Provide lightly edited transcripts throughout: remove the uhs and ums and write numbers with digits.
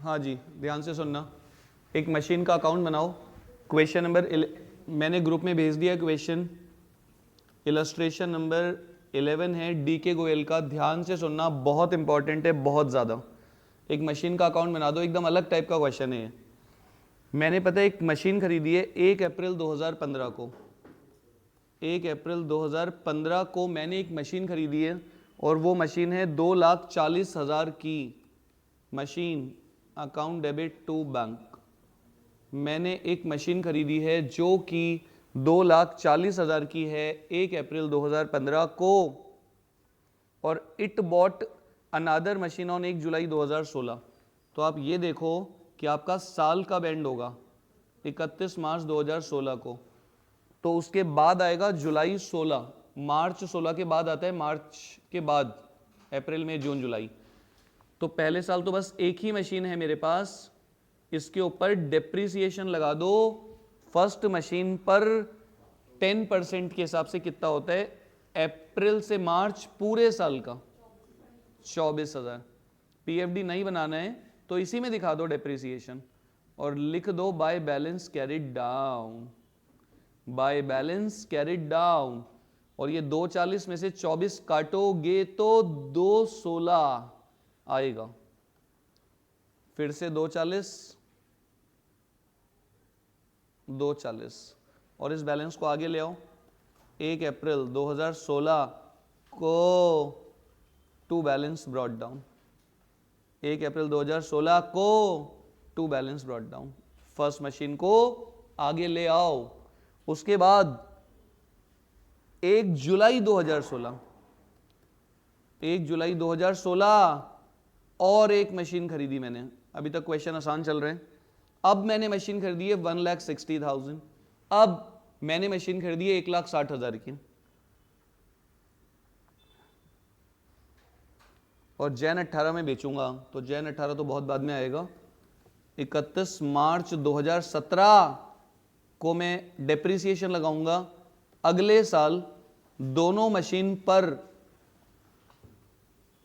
हाँ जी, ध्यान से सुनना। एक मशीन का अकाउंट बनाओ। क्वेश्चन नंबर मैंने ग्रुप में भेज दिया क्वेश्चन। इलस्ट्रेशन नंबर 11 है डी के गोयल का। ध्यान से सुनना, बहुत इंपॉर्टेंट है, बहुत ज़्यादा। एक मशीन का अकाउंट बना दो, एकदम अलग टाइप का क्वेश्चन है ये। मैंने पता है एक मशीन खरीदी है 1 अप्रैल 2015 को। 1 अप्रैल 2015 को मैंने एक मशीन खरीदी है और वो मशीन है 2,40,000 की machine. Account debit to bank. मैंने एक मशीन खरीदी है जो कि 2,40,000 की है 1 अप्रैल 2015 को, और it bought another machine on 1 July 2016। तो आप ये देखो कि आपका साल का बैंड होगा 31 मार्च 2016 को, तो उसके बाद आएगा जुलाई 16, मार्च 16 के बाद आता है, मार्च के बाद अप्रैल मई जून जुलाई। तो पहले साल तो बस एक ही मशीन है मेरे पास, इसके ऊपर डेप्रिसिएशन लगा दो। फर्स्ट मशीन पर 10% के हिसाब से कितना होता है अप्रैल से मार्च पूरे साल का? 24,000। पीएफडी नहीं बनाना है तो इसी में दिखा दो डेप्रिसिएशन और लिख दो by balance carried down. By balance carried down. और ये 240 में से 24 काटोगे तो 216 आएगा। फिर से 240 और इस बैलेंस को आगे ले आओ। 1 अप्रैल 2016 को to balance brought down. 1 April 2016 को to balance brought down. First machine को आगे ले आओ। उसके बाद 1 जुलाई 2016, 1 जुलाई 2016 और एक मशीन खरीदी मैंने। अभी तक क्वेश्चन आसान चल रहे हैं। अब मैंने मशीन खरीदी है 1,60,000। अब मैंने मशीन खरीदी है 1,60,000 की, और जैन 18 में बेचूंगा। तो जैन 18 तो बहुत बाद में आएगा। 31 मार्च 2017 को मैं डेप्रिसिएशन लगाऊंगा। अगले साल दोनों मशीन पर,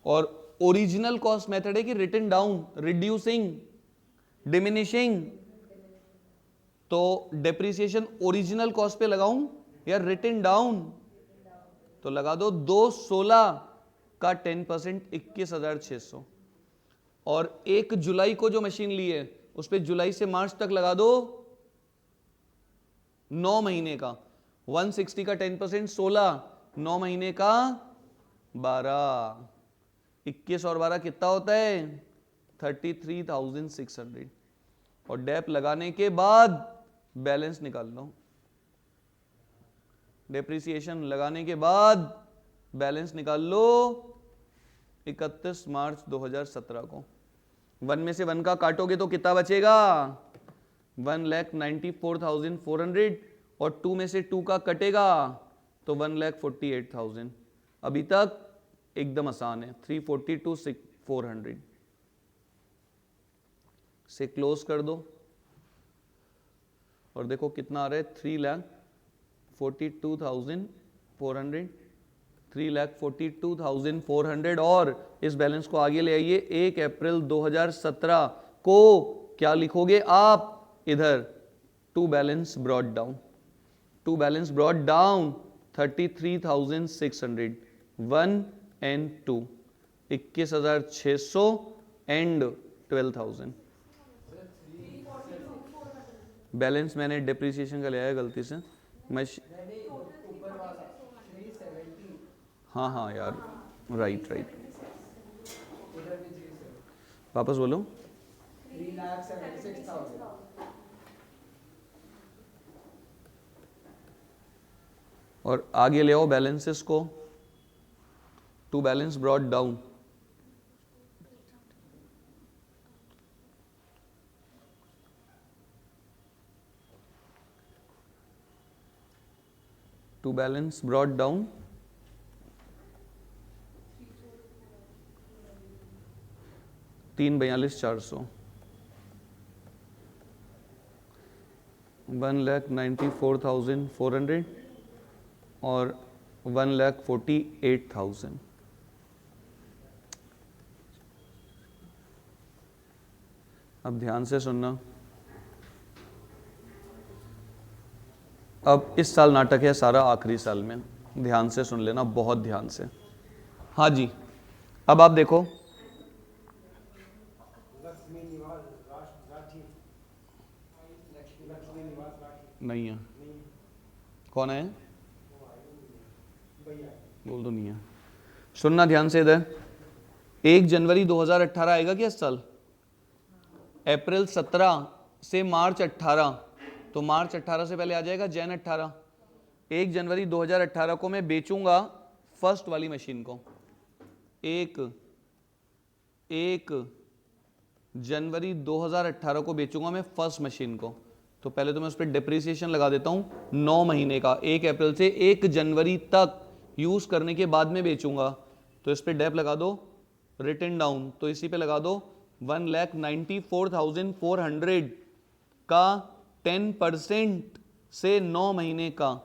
और ओरिजिनल कॉस्ट मेथड है कि रिटन डाउन, रिड्यूसिंग, डिमिनिशिंग। तो डेप्रिसिएशन ओरिजिनल कॉस्ट पे लगाऊं या रिटन डाउन? तो लगा दो 216 का 10% 21,600। और 1 जुलाई को जो मशीन ली है उस पे जुलाई से मार्च तक लगा दो 9 महीने का। 160 का 10% 16, 9 महीने का 12। 21 और 12 कितना होता है? 33,600। और डेप लगाने के बाद बैलेंस निकाल लो। डेप्रिसिएशन लगाने के बाद बैलेंस निकाल लो 31 मार्च 2017 को। 1 में से 1 का काटोगे तो कितना बचेगा? 1,94,400। और 2 में से 2 का कटेगा तो 1,48,000। अभी तक एकदम आसान है। 340 to 400 से क्लोज कर दो और देखो कितना आ रहा है। 3,42,400, 3,42,400। और इस बैलेंस को आगे ले आइए। 1 अप्रैल 2017 को क्या लिखोगे आप? इधर to balance brought down. To balance brought down 33,600। 1 and 2, 21,600 and 12,000। Balance मैंने डेप्रिसिएशन का ले आया गलती से। हाँ हाँ यार, राइट। वापस बोलो। 3,76,000। और आगे ले आओ बैलेंसेस को। To balance brought down. To balance brought down 3,42,400। 1,94,400 और 1,48,000। अब ध्यान से सुनना, अब इस साल नाटक है सारा आखिरी साल में, ध्यान से सुन लेना, बहुत ध्यान से। हाँ जी, अब आप देखो, नहीं है, कौन है, बोल दो नहीं है। सुनना ध्यान से इधर, 1 जनवरी 2018 आएगा क्या इस साल? अप्रैल 17 से मार्च 18, तो मार्च 18 से पहले आ जाएगा जैन 18। 1 जनवरी 2018 को मैं बेचूंगा फर्स्ट वाली मशीन को, 1 जनवरी 2018 को बेचूंगा मैं फर्स्ट मशीन को। तो पहले तो मैं उस पर डिप्रिसिएशन लगा देता हूं 9 महीने का, 1 अप्रैल से 1 जनवरी तक यूज करने के बाद में बेचूंगा। तो इस पर डेप लगा दो, रिटन डाउन, तो इसी पे लगा दो 1,94,400 का 10% से 9 महीने का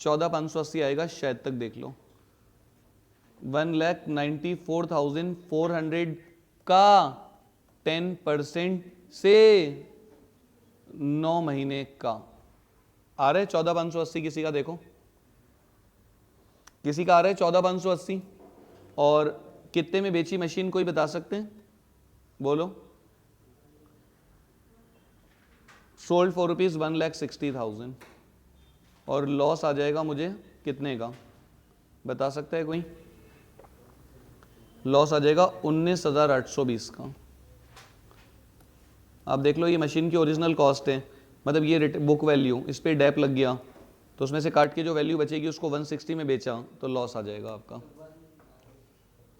14,580 आएगा, शायद तक देख लो। 1,94,400 का 10% से 9 महीने का आ रहा है 14,580। किसी का देखो, किसी का आ रहा है 14,580। और कितने में बेची मशीन, कोई बता सकते हैं? बोलो। सोल्ड फॉर रुपीज 1,60,000 और लॉस आ जाएगा मुझे कितने का, बता सकता है कोई? लॉस आ जाएगा 19,820 का। आप देख लो, ये मशीन की ओरिजिनल कॉस्ट है, मतलब ये बुक वैल्यू, इस पर डेप लग गया तो उसमें से काट के जो वैल्यू बचेगी उसको 160 में बेचा तो लॉस आ जाएगा आपका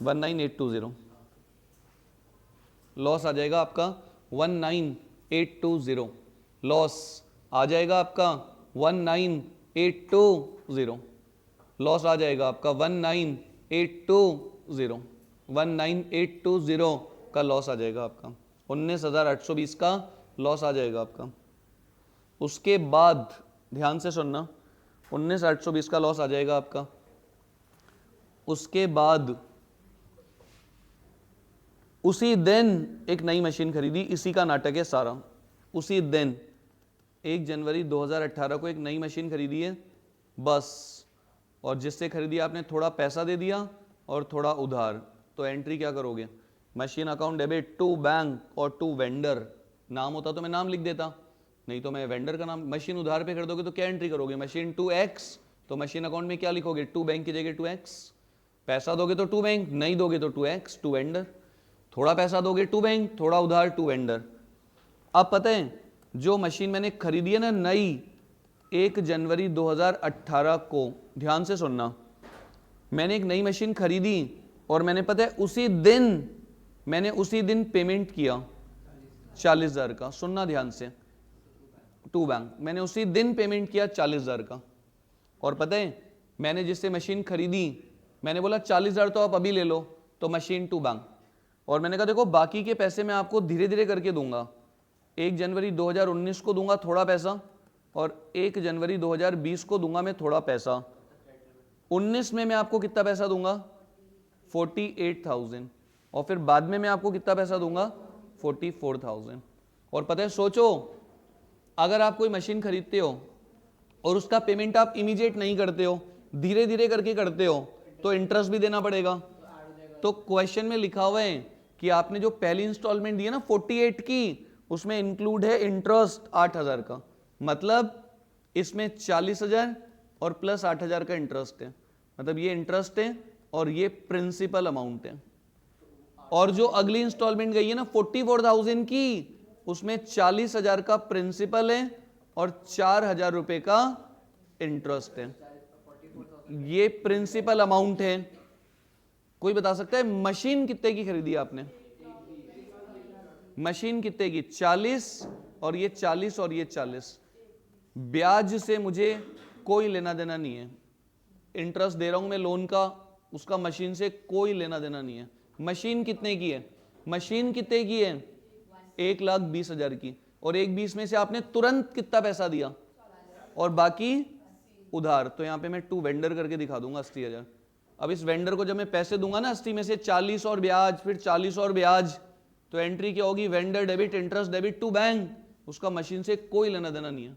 19,820। लॉस आ जाएगा आपका 19,820, लॉस आ जाएगा आपका 19,820, लॉस आ जाएगा आपका 19,820, 19,820 का लॉस आ जाएगा आपका, 19,820 का लॉस आ जाएगा आपका। उसके बाद ध्यान से सुनना, 19,820 का लॉस आ जाएगा आपका। उसके बाद उसी दिन एक नई मशीन खरीदी, इसी का नाटक है सारा। उसी दिन 1 जनवरी 2018 को एक नई मशीन खरीदी है बस, और जिससे खरीदी आपने थोड़ा पैसा दे दिया और थोड़ा उधार, तो एंट्री क्या करोगे? Machine account debit to bank और टू वेंडर। नाम होता तो मैं नाम लिख देता, नहीं तो मैं वेंडर का नाम। मशीन उधार पे कर दोगे तो क्या एंट्री करोगे? मशीन टू एक्स, तो मशीन अकाउंट में क्या लिखोगे? टू बैंक की जगह टू एक्स। पैसा दोगे तो टू बैंक, नहीं दोगे तो टू एक्स, टू वेंडर। थोड़ा पैसा दोगे टू बैंक, थोड़ा उधार टू वेंडर। अब पता है जो मशीन मैंने खरीदी है ना नई 1 जनवरी 2018 को, ध्यान से सुनना, मैंने एक नई मशीन खरीदी और मैंने पता है उसी दिन पेमेंट किया 40,000 का। सुनना ध्यान से, टू बैंक, मैंने उसी दिन पेमेंट किया 40,000 का। और पता है मैंने जिससे मशीन खरीदी, मैंने बोला 40,000 तो आप अभी ले लो, तो मशीन टू बैंक। और मैंने कहा देखो बाकी के पैसे मैं आपको धीरे धीरे करके दूंगा, 1 जनवरी 2019 को दूंगा थोड़ा पैसा और 1 जनवरी 2020 को दूंगा मैं थोड़ा पैसा। 19 में मैं आपको कितना पैसा दूंगा? 48,000। और फिर बाद में मैं आपको कितना पैसा दूंगा? 44,000। और पता है सोचो, अगर आप कोई मशीन खरीदते हो और उसका पेमेंट आप इमीडिएट नहीं करते हो, धीरे धीरे करके करते हो, तो इंटरेस्ट भी देना पड़ेगा। तो क्वेश्चन में लिखा हुआ है कि आपने जो पहली इंस्टॉलमेंट दी है ना 48 की, उसमें इंक्लूड है इंटरेस्ट 8,000 का, मतलब इसमें 40,000 और प्लस 8,000 का इंटरेस्ट है। मतलब ये इंटरेस्ट है और ये प्रिंसिपल अमाउंट है। और जो अगली इंस्टॉलमेंट गई है ना 44,000 की, उसमें 40,000 का प्रिंसिपल है और 4,000 रुपए का इंटरेस्ट है। ये प्रिंसिपल अमाउंट है। कोई बता सकता है मशीन कितने की खरीदी आपने? मशीन कितने की? 40 और ये 40 और ये 40। ब्याज से मुझे कोई लेना देना नहीं है, इंटरेस्ट दे रहा हूं मैं लोन का, उसका मशीन से कोई लेना देना नहीं है। मशीन कितने की है? मशीन कितने की है? 1,20,000 की। और 1,20,000 में से आपने तुरंत कितना पैसा दिया और बाकी उधार। तो यहां पे मैं टू वेंडर करके दिखा दूंगा 80,000। अब इस वेंडर को जब मैं पैसे दूंगा ना 80 में से 40 और ब्याज, फिर 40 और ब्याज, तो एंट्री क्या होगी, vendor debit interest debit to bank, उसका मशीन से कोई लेना देना नहीं है,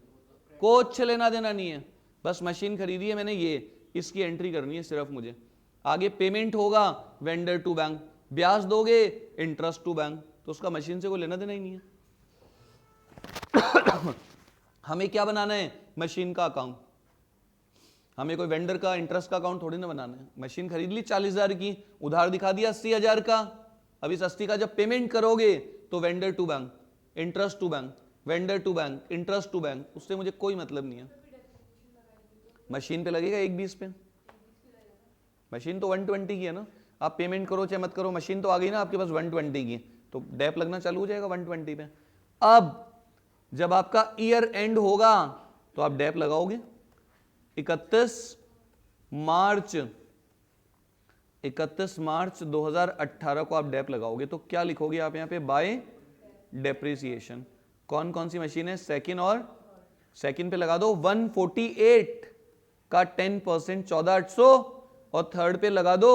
कुछ लेना देना नहीं है, बस मशीन खरीदी है मैंने, ये इसकी एंट्री करनी है सिर्फ मुझे। आगे पेमेंट होगा वेंडर टू बैंक, ब्याज दोगे इंटरेस्ट टू बैंक, तो उसका मशीन से कोई लेना देना ही नहीं है। हमें क्या बनाना है, मशीन का अकाउंट, हमें कोई वेंडर का इंटरेस्ट का अकाउंट थोड़ी ना बनाना है। मशीन खरीद ली 40,000 की, उधार दिखा दिया 80,000 का, अब इस 80 का जब पेमेंट करोगे तो vendor to bank interest to bank, vendor to bank interest to bank, उससे मुझे कोई मतलब नहीं है। मशीन पे लगेगा 120 पे, मशीन तो 120 की है ना, आप पेमेंट करो चाहे मत करो, मशीन तो आ गई ना आपके पास 120 की, तो डेप लगना चालू हो जाएगा 120 पे। अब जब आपका ईयर एंड होगा तो आप डेप लगाओगे 31 मार्च 2018 को आप डेप लगाओगे, तो क्या लिखोगे आप यहाँ पे, बाय डेप्रिसिएशन। कौन कौन सी मशीन है, सेकंड, और सेकंड पे लगा दो 148 का 10% 14,800, और थर्ड पे लगा दो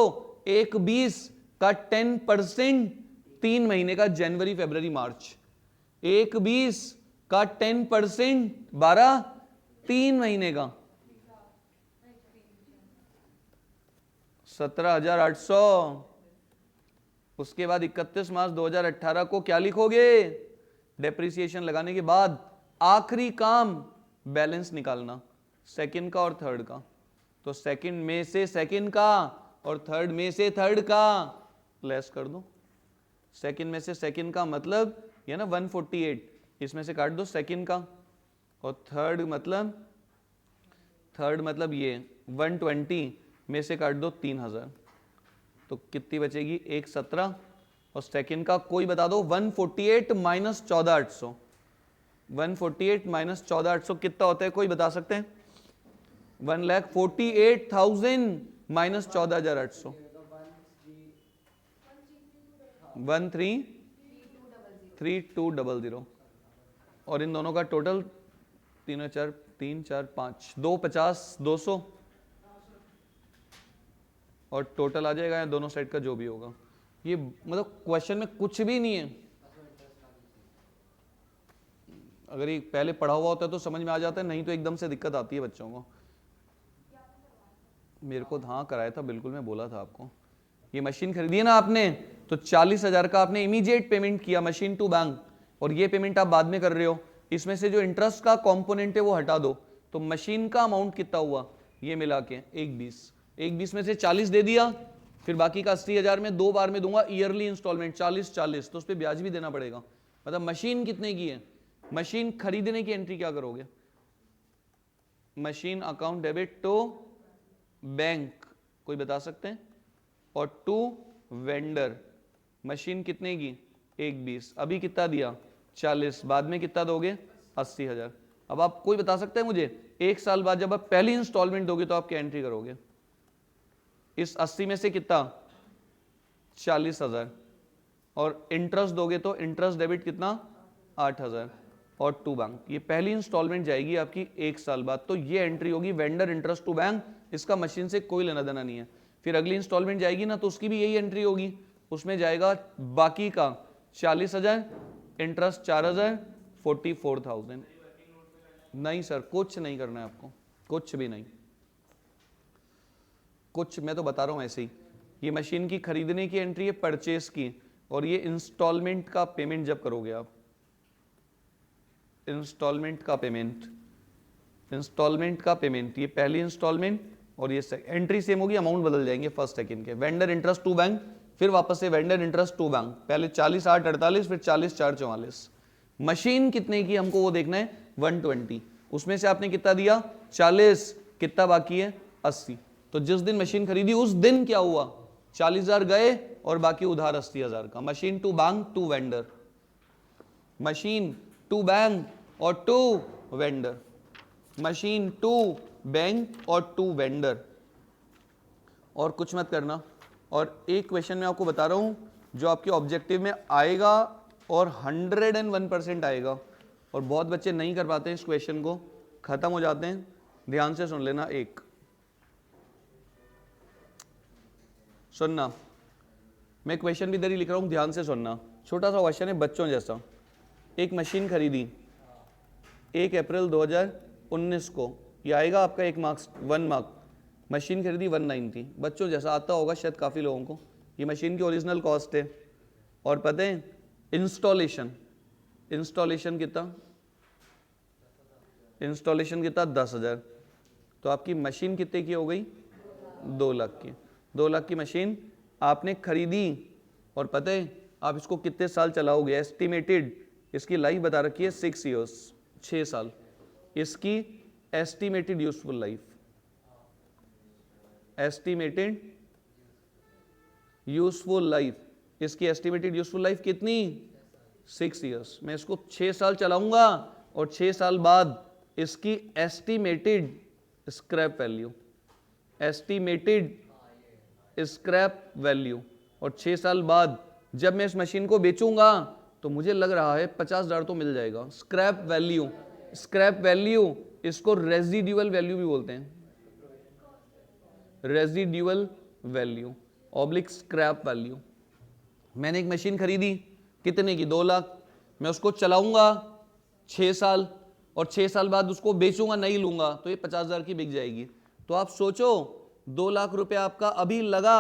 120 का 10% 3 महीने का, जनवरी फरवरी मार्च, 120 का 10% 12 3 महीने का 17,800। उसके बाद 31 मार्च 2018 को क्या लिखोगे, डेप्रिसिएशन लगाने के बाद आखिरी काम बैलेंस निकालना सेकंड का और थर्ड का, तो सेकंड में से सेकंड का और थर्ड में से थर्ड का लेस कर दो। सेकंड में से सेकंड का मतलब ये ना 148, इसमें से काट दो सेकंड का, और थर्ड मतलब ये 120 में से काट दो 3,000, तो कितनी बचेगी, 117, और सेकंड का कोई बता दो 148 माइनस 14,800, 148 माइनस 14,800 कितना होता है, कोई बता सकते हैं, 1,48,000 माइनस 14,800, 133200, और इन दोनों का टोटल 3 4 3 4 5 250 200, और टोटल आ जाएगा या दोनों साइड का जो भी होगा। ये मतलब क्वेश्चन में कुछ भी नहीं है, अगर ये पहले पढ़ा हुआ होता है तो समझ में आ जाता है, नहीं तो एकदम से दिक्कत आती है बच्चों को। मेरे को हाँ कराया था, बिल्कुल मैं बोला था आपको। ये मशीन खरीदी है ना आपने, तो 40,000 का आपने इमीडिएट पेमेंट किया मशीन टू बैंक, और ये पेमेंट आप बाद में कर रहे हो, इसमें से जो इंटरेस्ट का कंपोनेंट है वो हटा दो, तो मशीन का अमाउंट कितना हुआ, ये मिला के 120 में से 40 दे दिया, फिर बाकी का 80,000 में 2 बार में दूंगा ईयरली इंस्टॉलमेंट 40, तो उस पर ब्याज भी देना पड़ेगा। मतलब मशीन कितने की है, मशीन खरीदने की एंट्री क्या करोगे, machine account debit to bank, कोई बता सकते हैं, और टू वेंडर, मशीन कितने की 120, अभी कितना दिया 40, बाद में कितना दोगे 80,000। अब आप कोई बता सकते हैं मुझे, 1 साल बाद जब आप पहली इंस्टॉलमेंट दोगे तो आप क्या एंट्री करोगे, इस 80 में से कितना 40,000, और इंटरेस्ट दोगे तो इंटरेस्ट डेबिट कितना 8,000, और टू बैंक, ये पहली इंस्टॉलमेंट जाएगी आपकी 1 साल बाद, तो ये एंट्री होगी वेंडर इंटरेस्ट टू बैंक, इसका मशीन से कोई लेना देना नहीं है। फिर अगली इंस्टॉलमेंट जाएगी ना, तो उसकी भी यही एंट्री होगी, उसमें जाएगा बाकी का 40,000, इंटरेस्ट 4,000, 44,000। नहीं सर, कुछ नहीं करना है आपको, कुछ भी नहीं, कुछ मैं तो बता रहा हूं ऐसे ही। ये मशीन की खरीदने की एंट्री है, परचेस की, और ये इंस्टॉलमेंट का पेमेंट जब करोगे आप, इंस्टॉलमेंट का पेमेंट, ये पहली इंस्टॉलमेंट और ये एंट्री सेम होगी, अमाउंट बदल जाएंगे फर्स्ट सेकंड के, वेंडर इंटरेस्ट टू बैंक, फिर वापस से वेंडर इंटरेस्ट टू बैंक, पहले 40 8 48, फिर 40 4 44। मशीन कितने की हमको वो देखना है 120, उसमें से आपने कितना दिया 40, कितना बाकी है 80, तो जिस दिन मशीन खरीदी उस दिन क्या हुआ 40,000 गए और बाकी उधार 80,000 का। Machine to bank to vendor, machine to bank और to vendor, machine to bank और टू वेंडर, और कुछ मत करना। और एक क्वेश्चन मैं आपको बता रहा हूं जो आपके ऑब्जेक्टिव में आएगा और 101% आएगा, और बहुत बच्चे नहीं कर पाते हैं इस क्वेश्चन को, खत्म हो जाते हैं। ध्यान से सुन लेना, एक सुनना, मैं क्वेश्चन भी इधर ही लिख रहा हूं, ध्यान से सुनना। छोटा सा क्वेश्चन है बच्चों जैसा। एक मशीन खरीदी 1 अप्रैल 2019 को, ये आएगा आपका 1 मार्क्स 1 मार्क। मशीन खरीदी 190, बच्चों जैसा आता होगा शायद काफ़ी लोगों को। ये मशीन की ओरिजिनल कॉस्ट है और पता है इंस्टॉलेशन कितना, इंस्टॉलेशन कितना 10,000। तो आपकी मशीन कितने की हो गई 2 लाख की। 2 लाख की मशीन आपने खरीदी और पता है आप इसको कितने साल चलाओगे, एस्टिमेटेड इसकी लाइफ बता रखी है 6 ईयर्स, 6 साल इसकी estimated useful life. Estimated useful life, इसकी एस्टिमेटेड यूजफुल लाइफ कितनी 6 ईयर्स। मैं इसको 6 साल चलाऊंगा और 6 साल बाद इसकी estimated scrap value, estimated scrap value, और 6 साल बाद जब मैं इस मशीन को बेचूंगा तो मुझे लग रहा है 50,000 तो मिल जाएगा। स्क्रैप वैल्यू, स्क्रैप वैल्यू इसको रेजिड्यूअल वैल्यू भी बोलते हैं, residual value oblique scrap value. मैंने एक मशीन खरीदी कितने की 2 लाख, मैं उसको चलाऊंगा 6 साल और 6 साल बाद उसको बेचूंगा, नहीं लूंगा तो ये 50,000 की बिक जाएगी। तो आप सोचो 2 लाख रुपए आपका अभी लगा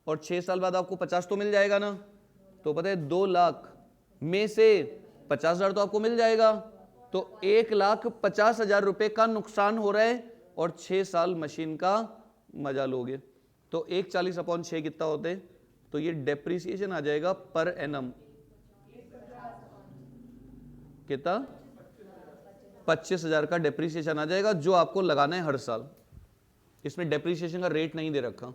और 6 साल बाद आपको 50 तो मिल जाएगा ना। तो पता है 2 लाख में से 50,000 तो आपको मिल जाएगा, तो 1,50,000 रुपए का नुकसान हो रहा है और 6 साल मशीन का मजा लोगे। तो 140/6 कितना होते हैं, तो ये डेप्रिसिएशन आ जाएगा पर एनम कितना 25,000 का डेप्रिसिएशन आ जाएगा जो आपको लगाना है हर साल। इसमें डेप्रिसिएशन का रेट नहीं दे रखा।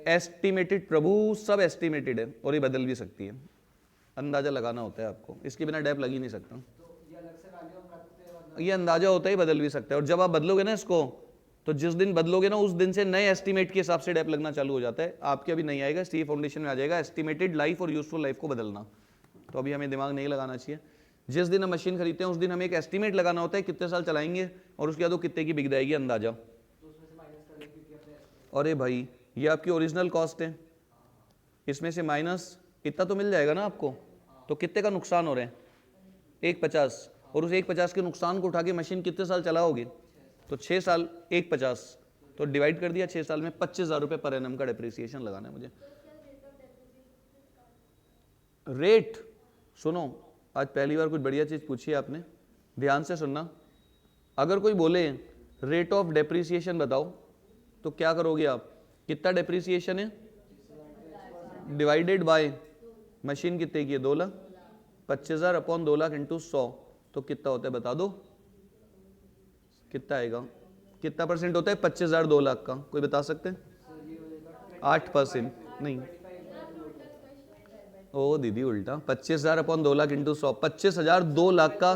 एस्टिमेटेड प्रभु, सब एस्टिमेटेड है और ये बदल भी सकती है, अंदाजा लगाना होता है आपको, इसके बिना डेप लग ही नहीं सकता। ये अंदाजा होता है, बदल भी सकता है। और जब आप बदलोगे ना इसको, तो जिस दिन बदलोगे ना उस दिन से नए एस्टिमेट के हिसाब से डेप लगना चालू हो जाता है। आपके अभी नहीं आएगा, सी फाउंडेशन में आ जाएगा एस्टिमेटेड लाइफ और यूजफुल लाइफ को बदलना। तो अभी हमें दिमाग नहीं लगाना चाहिए। जिस दिन हम मशीन खरीदते हैं उस दिन हमें एक एस्टिमेट लगाना होता है कितने साल चलाएंगे और उसके बाद वो कितने की बिक जाएगी अंदाजा। अरे भाई ये आपकी ओरिजिनल कॉस्ट है, इसमें से माइनस इतना तो मिल जाएगा ना आपको। तो कितने का नुकसान हो रहा है 150, और उस 150 के नुकसान को उठा के मशीन कितने साल चलाओगे, तो 6 साल 150 तो डिवाइड कर दिया 6 साल में, 25,000 रुपये पर एनम का डेप्रिसिएशन लगाना है मुझे। रेट सुनो, आज पहली बार कुछ बढ़िया चीज पूछी है आपने, ध्यान से सुनना। अगर कोई बोले रेट ऑफ डेप्रिसिएशन बताओ तो क्या करोगे आप, कितना डेप्रिसिएशन है डिवाइडेड बाय मशीन कितने की है 2 लाख, 25,000 अपॉन 2 लाख इंटू 100 तो कितना होता है बता दो, कितना आएगा, कितना परसेंट होता है 25,000 2 लाख का, कोई बता सकते हैं 8% नहीं, ओ दीदी उल्टा, 25,000 अपॉन 2 लाख इंटू 100, 25,000 2 लाख का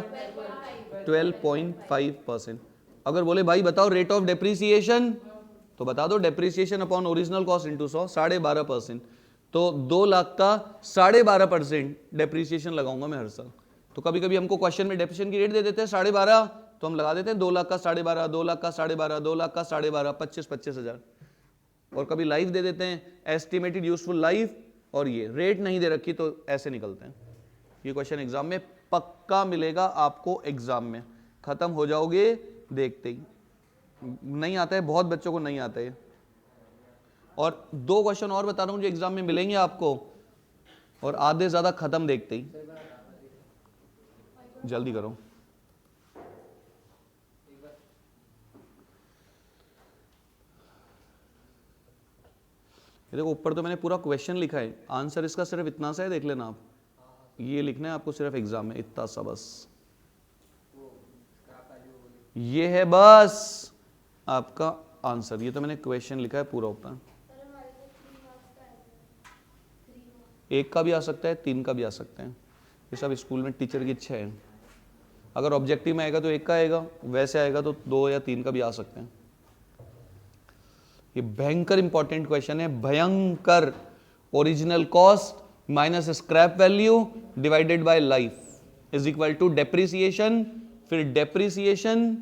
12.5%। अगर बोले भाई बताओ रेट ऑफ डेप्रिसिएशन तो बता दो depreciation upon original cost into 100, 12.5%। तो 2 लाख का 12.5% डेप्रिसिएशन लगाऊंगा मैं हर साल। तो कभी कभी हमको क्वेश्चन में डेप्रिसिएशन की रेट दे देते हैं 12.5, तो हम लगा देते हैं 2 लाख का 12.5, 2 लाख का 12.5, 2 लाख का 12.5, 25,000। और कभी लाइफ दे देते हैं एस्टिमेटेड यूजफुल लाइफ, और ये रेट नहीं दे रखी तो ऐसे निकलते हैं। ये क्वेश्चन एग्जाम में पक्का मिलेगा आपको, एग्जाम में खत्म हो जाओगे देखते ही। नहीं आता है, बहुत बच्चों को नहीं आता है। और 2 क्वेश्चन और बता रहा हूं जो एग्जाम में मिलेंगे आपको, और आधे ज्यादा खत्म देखते ही। जल्दी करो। देखो ऊपर तो मैंने पूरा क्वेश्चन लिखा है, आंसर इसका सिर्फ इतना सा है, देख लेना आप। ये लिखना है आपको सिर्फ एग्जाम में, इतना सा बस। ये है बस आपका आंसर। ये तो मैंने क्वेश्चन लिखा है पूरा ऊपर। 1 का भी आ सकता है, 3 का भी आ सकता है। ये सब स्कूल में टीचर की इच्छा है। अगर ऑब्जेक्टिव में आएगा तो 1 का आएगा, वैसे आएगा तो 2 या 3 का भी आ सकते हैं। ये भयंकर इंपॉर्टेंट क्वेश्चन है, भयंकर। Original cost minus scrap value divided by life is equal to depreciation, फिर depreciation,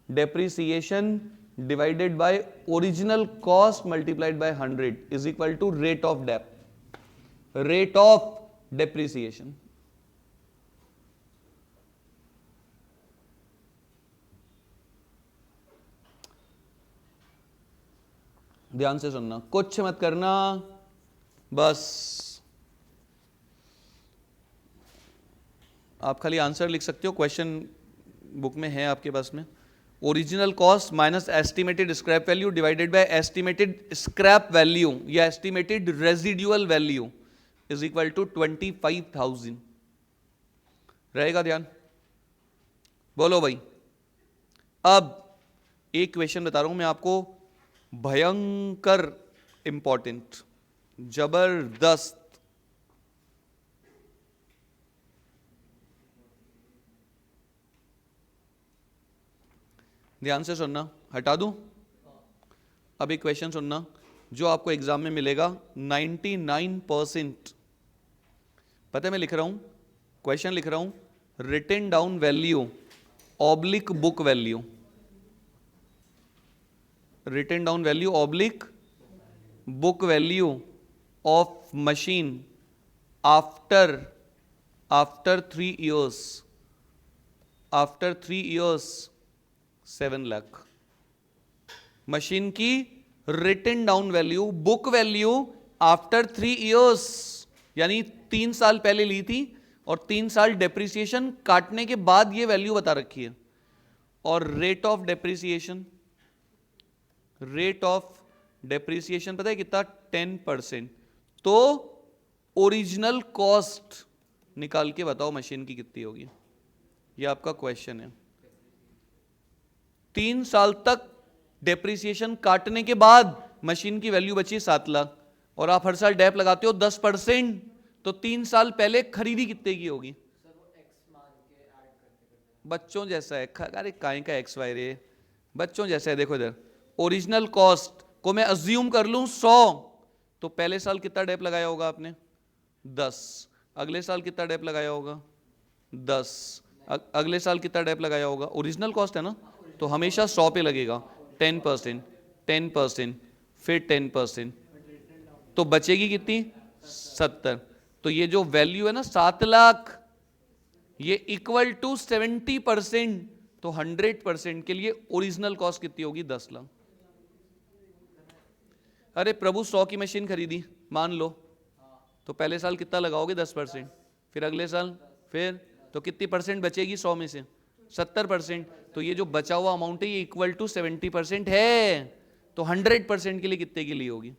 depreciation divided by original cost multiplied by 100 is equal to rate of depreciation. ध्यान से सुनना, कुछ मत करना, बस आप खाली आंसर लिख सकते हो, क्वेश्चन बुक में है आपके पास में। Original cost minus estimated scrap value divided by estimated scrap value या estimated residual value is equal to 25,000 रहेगा। ध्यान बोलो भाई। अब एक क्वेश्चन बता रहा हूं मैं आपको, भयंकर इंपॉर्टेंट, जबरदस्त। ध्यान से सुनना, हटा दूं? अब एक क्वेश्चन सुनना जो आपको एग्जाम में मिलेगा 99%। पता है मैं लिख रहा हूं, क्वेश्चन लिख रहा हूं, written down value oblique book value, written down value oblique book value of machine after 3 years, after 3 years 7 lakh. Machine की written down value, book value after 3 years, यानी 3 साल पहले ली थी और 3 साल डेप्रिसिएशन काटने के बाद ये वैल्यू बता रखी है। और rate of depreciation, rate of depreciation पता है कितना? 10%। तो ओरिजिनल कॉस्ट निकाल के बताओ मशीन की कितनी होगी, ये आपका क्वेश्चन है। 3 साल तक डेप्रिसिएशन काटने के बाद मशीन की वैल्यू बची 7 लाख और आप हर साल डेप लगाते हो 10%, तो 3 साल पहले खरीदी कितने की होगी? बच्चों जैसा है, अरे काहे का एक्स वाई रे, बच्चों जैसा है। देखो इधर, ओरिजिनल कॉस्ट को मैं अज्यूम कर लूं 100, तो पहले साल कितना डेप लगाया होगा आपने? 10। अगले साल कितना डेप लगाया होगा? 10। अगले साल कितना डेप लगाया होगा? ओरिजिनल कॉस्ट है ना, तो हमेशा 100 पे लगेगा। 10%, 10%, फिर 10%, तो बचेगी कितनी? 70। तो ये जो वैल्यू है ना 7 लाख, ये इक्वल टू 70%, तो 100% के लिए ओरिजिनल कॉस्ट कितनी होगी? 10 लाख। अरे प्रभु 100 की मशीन खरीदी मान लो, तो पहले साल कितना लगाओगे? 10%, फिर अगले साल, फिर तो कितनी परसेंट बचेगी 100 में से? 70%। तो ये जो बचा हुआ अमाउंट है ये इक्वल टू 70% है, तो 100% के लिए कितने की ली होगी?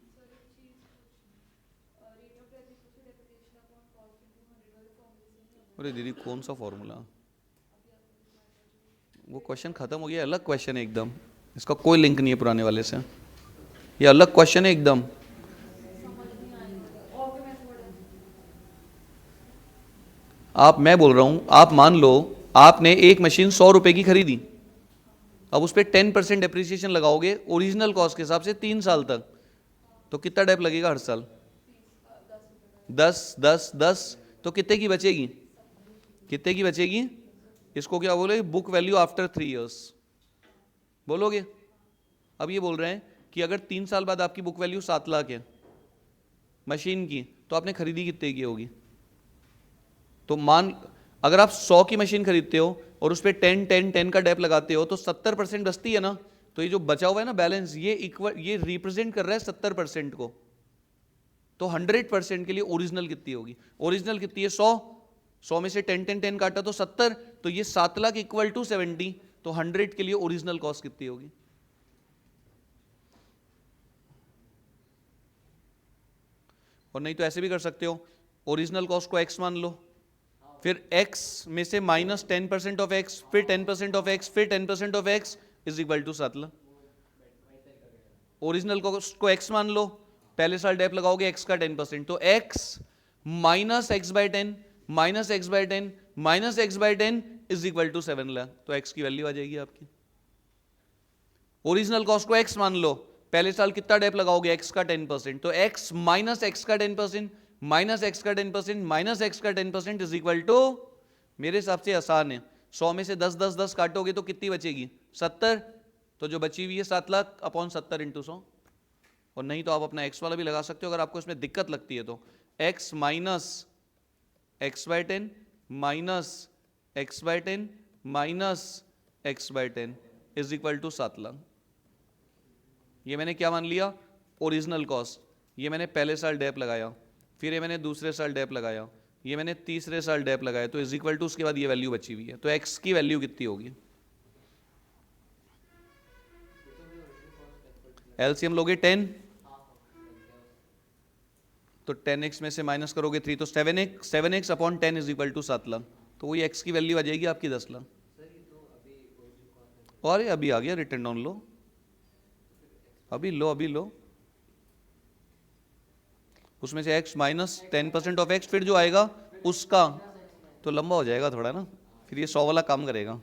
अरे दीदी कौन सा फॉर्मूला? वो क्वेश्चन खत्म हो गया, अलग क्वेश्चन है एकदम, इसका कोई लिंक नहीं है पुराने वाले से, ये अलग क्वेश्चन है एकदम। मैं बोल रहा हूं, आप मान लो आपने एक मशीन 100 रुपए की खरीदी, अब उस पर 10% डेप्रिसिएशन लगाओगे ओरिजिनल कॉस्ट के हिसाब से 3 साल तक, तो कितना डेप लगेगा हर साल? 10, 10, 10, तो कितने की बचेगी? कितने की बचेगी? इसको क्या बोलोगे? बुक वैल्यू आफ्टर 3 years बोलोगे। अब ये बोल रहे हैं कि अगर 3 साल बाद आपकी बुक वैल्यू 7 लाख है मशीन की, तो आपने खरीदी कितने की होगी? तो अगर आप 100 की मशीन खरीदते हो और उस पर 10, 10, 10 का डेप लगाते हो, तो 70% बचती है ना। तो ये जो बचा हुआ है ना बैलेंस, ये रिप्रेजेंट कर रहा है 70% को। तो 100% के लिए ओरिजिनल कितनी होगी? ओरिजिनल कितनी है? 100 में से 10, 10, 10 काटा तो 70, तो ये 7 लाख इक्वल टू 70, तो 100 के लिए ओरिजिनल कॉस्ट कितनी होगी? और नहीं तो ऐसे भी कर सकते हो, ओरिजिनल कॉस्ट को x मान लो, फिर x में से माइनस 10% ऑफ x, फिर 10% ऑफ x, फिर 10% of x is equal to 7 lakh. Original cost को x मान लो, पहले साल डेप लगाओगे x का 10%, तो x minus x by 10 minus x by 10 minus x by 10 is equal to 7 lakh, तो x की वैल्यू आ जाएगी आपकी। ओरिजिनल कॉस्ट को x मान लो, पहले साल कितना डेप लगाओगे? x का 10%, तो x माइनस एक्स का 10% माइनस एक्स का 10% माइनस एक्स का 10% इज इक्वल टू, मेरे हिसाब से आसान है, 100 में से 10, 10, 10 काटोगे तो कितनी बचेगी? 70, तो जो बची हुई है 7 लाख अपॉन 70 इंटू 100, और नहीं तो आप अपना एक्स वाला भी लगा सकते हो अगर आपको इसमें दिक्कत लगती है तो। X minus x by 10 minus x by 10 minus x by 10 is equal to 7 lakh. ये मैंने क्या मान लिया? Original cost. ये मैंने पहले साल डेप लगाया, फिर ये मैंने दूसरे साल डेप लगाया, ये मैंने तीसरे साल डेप लगाया, तो इज इक्वल टू उसके बाद ये वैल्यू बची हुई है। तो एक्स की वैल्यू कितनी होगी? एलसीएम लोगे 10, तो 10x में से माइनस करोगे 3, तो 7x upon 10 is equal to 7 lakh. तो वही x की वैल्यू आ जाएगी आपकी 10 लाख। और ये अभी आ गया रिटर्न डाउन लो, अभी लो उसमें से x माइनस 10% ऑफ x, फिर जो आएगा उसका, तो लंबा हो जाएगा थोड़ा ना, फिर ये 100 वाला काम करेगा,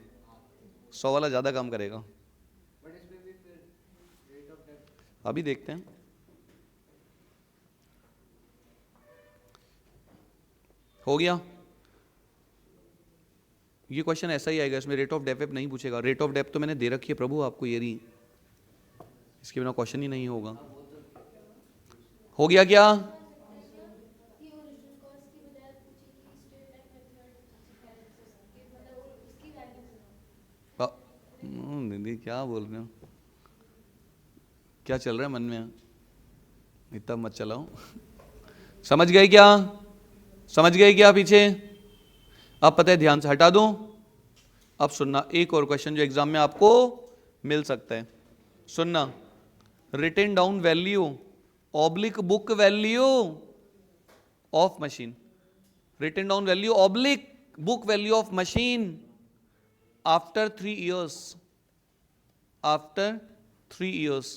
100 वाला ज़्यादा काम करेगा। अभी देखते हैं। हो गया ये क्वेश्चन ऐसा ही आएगा, इसमें रेट ऑफ डेप नहीं पूछेगा। रेट ऑफ डेप तो मैंने दे रखी है प्रभु आपको, ये रही, इसके बिना क्वेश्चन ही नहीं होगा। हो गया क्या? दीदी क्या बोल रहे हो, क्या चल रहा है मन में, इतना मत चलाओ। समझ गए क्या? समझ गए क्या पीछे? अब पता है, ध्यान से हटा दूं। अब सुनना, एक और क्वेश्चन जो एग्जाम में आपको मिल सकता है, सुनना। Written down value oblique book value of machine, written down value oblique book value of machine after 3 years, after 3 years,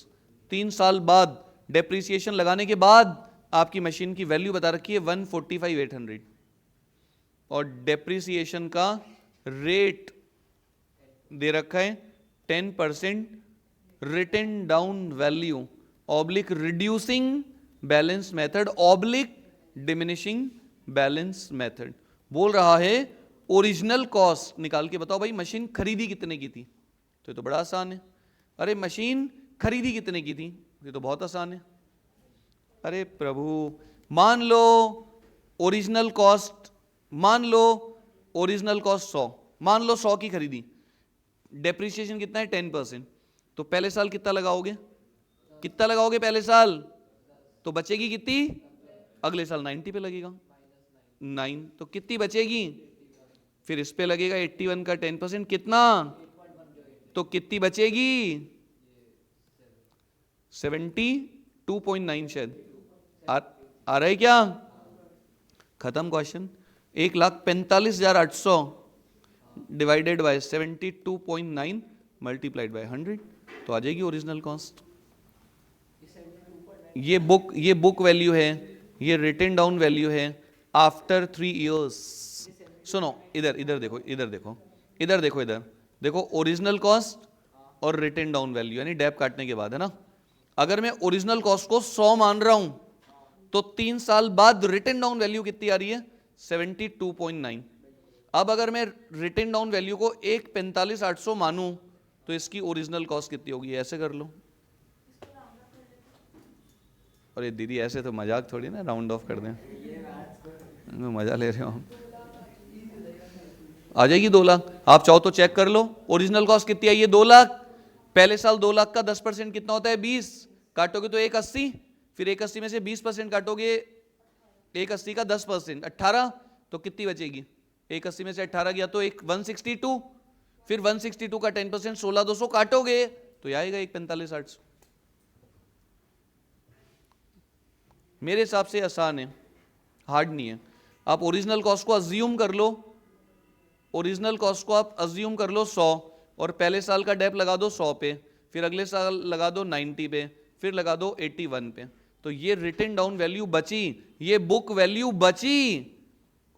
3 साल बाद, डेप्रिसिएशन लगाने के बाद आपकी मशीन की वैल्यू बता रखी है 145,800, और डेप्रिसिएशन का रेट दे रखा है 10% written down value oblique reducing balance method oblique diminishing balance method. बोल रहा है ओरिजिनल कॉस्ट निकाल के बताओ भाई, मशीन खरीदी कितने की थी? तो ये तो बड़ा आसान है। अरे मशीन खरीदी कितने की थी? ये तो बहुत आसान है। अरे प्रभु, मान लो ओरिजिनल कॉस्ट, मान लो ओरिजिनल कॉस्ट 100, मान लो 100 की खरीदी, डेप्रिसिएशन कितना है 10%, तो पहले साल कितना लगाओगे? कितना लगाओगे पहले साल? तो बचेगी कितनी? अगले साल 90 पे लगेगा 9, तो कितनी बचेगी? फिर इस पे लगेगा 81 का 10% कितना, तो कितनी बचेगी? 72.9 शायद आ रहा है क्या? खत्म question. 1,45,800 divided by 72.9 multiplied by 100, तो आ जाएगी ओरिजिनल कॉस्ट। ये बुक वैल्यू है, ये रिटन डाउन वैल्यू है आफ्टर 3 years। सुनो इधर देखो ओरिजिनल कॉस्ट और रिटन डाउन वैल्यू, यानी डेप काटने के बाद, है ना। अगर मैं ओरिजिनल कॉस्ट को 100 मान रहा हूं, तो 3 साल बाद रिटन डाउन वैल्यू कितनी आ रही है? 72.9। अब अगर मैं रिटन डाउन वैल्यू को 1,45,800 मानूं, तो इसकी ओरिजिनल कॉस्ट कितनी होगी? ऐसे कर लो। अरे दीदी ऐसे तो मजाक थोड़ी ना, राउंड ऑफ कर दें, मजा ले रहे हो। आ जाएगी 2 लाख। आप चाहो तो चेक कर लो ओरिजिनल कॉस्ट कितनी आई है, 2 लाख। पहले साल 2 लाख का 10% कितना होता है? 20, काटोगे तो 180, फिर 180 में से 20% काटोगे, 180 का 10% 18, तो कितनी बचेगी? 180 में से 18 गया तो 162, फिर 162 का 10% 16,200 काटोगे तो ये आएगा 1,45,800। मेरे हिसाब से आसान है, हार्ड नहीं है। आप ओरिजिनल कॉस्ट को अज्यूम कर लो, ओरिजिनल कॉस्ट को आप अज्यूम कर लो 100, और पहले साल का डेप लगा दो 100 पे, फिर अगले साल लगा दो 90 पे, फिर लगा दो 81 पे, तो ये रिटन डाउन वैल्यू बची, ये बुक वैल्यू बची।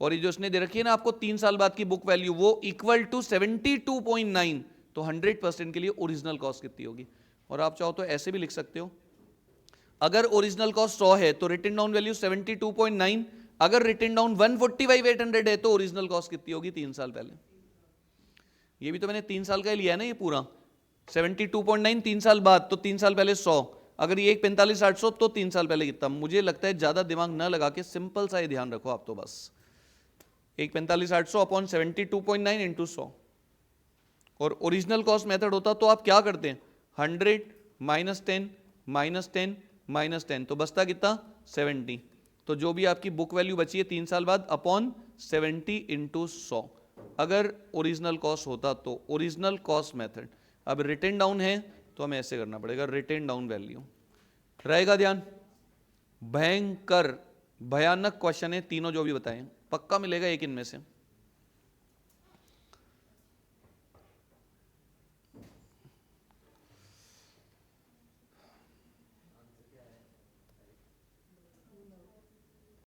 और ये जो उसने दे रखी है ना आपको 3 साल बाद की बुक वैल्यू, वो इक्वल टू 72.9, तो 100% के लिए ओरिजिनल कॉस्ट कितनी होगी? और आप चाहो तो ऐसे भी लिख सकते हो, अगर ओरिजिनल कॉस्ट 100 है तो रिटन डाउन वैल्यू 72.9, अगर रिटन डाउन 145,800 है तो ओरिजिनल कॉस्ट कितनी होगी 3 साल पहले? ये भी तो मैंने 3 साल का ही लिया है ना ये पूरा, 72.9 3 साल बाद, तो 3 साल पहले 100, अगर ये 45,800 तो 3 साल पहले कितना। मुझे लगता है ज्यादा दिमाग ना लगा के सिंपल सा ये ध्यान रखो आप, तो बस 45,800 अपॉन 72.9 इंटू 100। और ओरिजिनल कॉस्ट मेथड होता तो आप क्या करते हैं, 100 माइनस 10 माइनस 10 माइनस 10, तो बचता कितना 70। तो जो भी आपकी बुक वैल्यू बची है 3 साल बाद अपॉन 70 इंटू 100 अगर ओरिजिनल कॉस्ट होता तो। Original cost method. अब रिटन डाउन है तो हमें ऐसे करना पड़ेगा, रिटन डाउन वैल्यू रहेगा। ध्यान, भयंकर भयानक क्वेश्चन है तीनों जो भी बताएं, पक्का मिलेगा एक इनमें से।